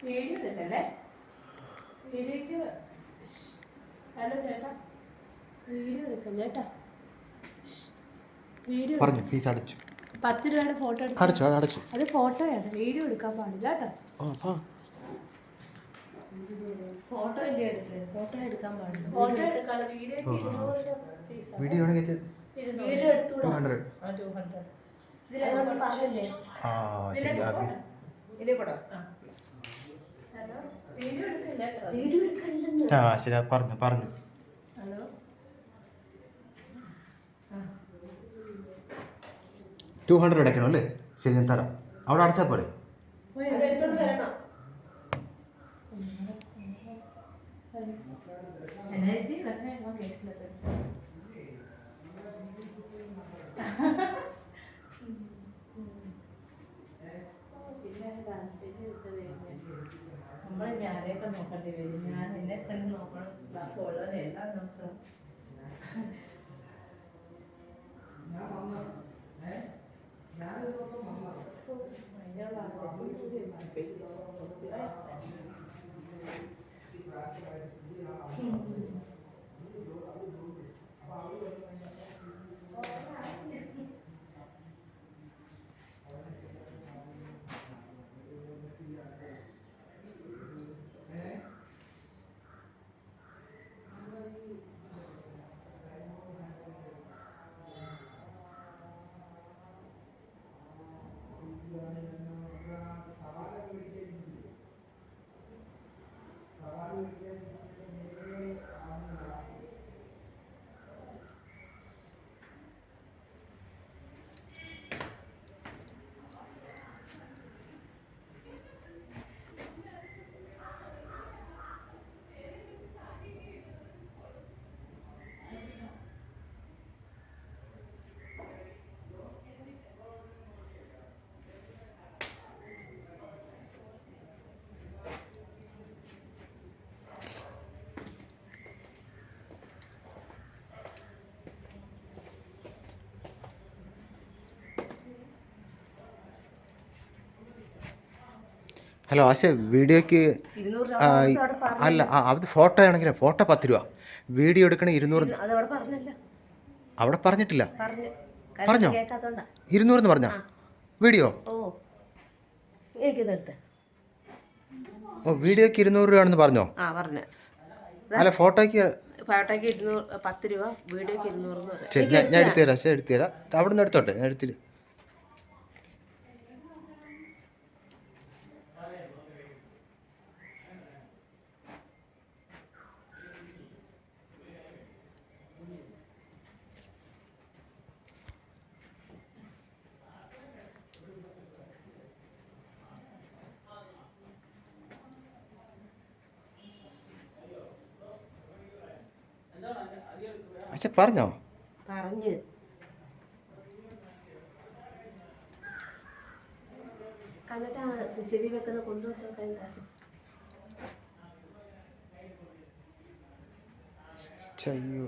Video എടുക്കല്ലേ? വീഡിയോക്ക് hello ചേട്ടാ, വീഡിയോ എടുക്കാം ചേട്ടാ. വീഡിയോ പറഞ്ഞു ഫീസ് അടച്ചു. 10 രൂപയുടെ ഫോട്ടോ അടച്ചു അടച്ചു. അത് ഫോട്ടോയാണ്, വീഡിയോ എടുക്കാൻ പാടില്ല കേട്ടോ. ഫോട്ടോ അല്ലേ എടുക്കുന്നത്? ഫോട്ടോ എടുക്കാൻ പാടില്ല. ഫോട്ടോ എടുക്കാനുള്ള വീഡിയോക്ക് 200 രൂപ ഫീസാണ്. വീഡിയോ ആണെങ്കിൽ 200 എടുത്തൂടാ. 200. 200. അതുകൊണ്ട് പറഞ്ഞില്ലേ? ശരി. ഇതേ കൂടെ ഹലോ, വീഡിയോ എടുക്കില്ല കേട്ടോ. വീഡിയോ എടുക്കണ്ടെന്ന്. ശരി, പറഞ്ഞു. ഹലോ, 200 അടയ്ക്കണം അല്ലേ? ശരി, ഞാൻ തരാം. അവിടെ അടച്ചാൽ പോരെ? അതെടുത്തോണ്ട് വരണം. എനർജി പറഞ്ഞ കേട്ടില്ല. നമ്മൾ ഞാനെയൊക്കെ നോക്കേണ്ടി വരും. ഞാൻ എന്നെ തന്നെ നോക്കണം, ബാക്കിയുള്ളവരെല്ലാം നോക്കണം. ഹലോ ആശേ, വീഡിയോക്ക് 200 രൂപ. അല്ല, അത് ഫോട്ടോ ആണെങ്കിൽ ഫോട്ടോ 10 രൂപ, വീഡിയോ എടുക്കണമെങ്കിൽ 200. അതവിടെ പറഞ്ഞില്ല. അവിടെ പറഞ്ഞിട്ടില്ല. പറഞ്ഞോ? കേൾക്കാത്തോണ്ടാ. 200 എന്ന് പറഞ്ഞോ? വീഡിയോ എനിക്കിതെടുത്ത്. വീഡിയോക്ക് 200 രൂപയാണെന്ന് പറഞ്ഞോ? പറഞ്ഞ. അല്ല, ഫോട്ടോയ്ക്ക് 10 രൂപ, വീഡിയോക്ക് 200. ശരി, ഞാൻ എടുത്തുതരാം. അവിടെ നിന്ന് എടുത്തോട്ടെ, ഞാൻ എടുത്തിട്ട്. അച്ഛാ പറഞ്ഞോ? പറഞ്ഞ് കണ്ടിട്ടാ ചെവി വെക്കുന്ന കൊണ്ടുവന്നൊക്കെ അയ്യോ.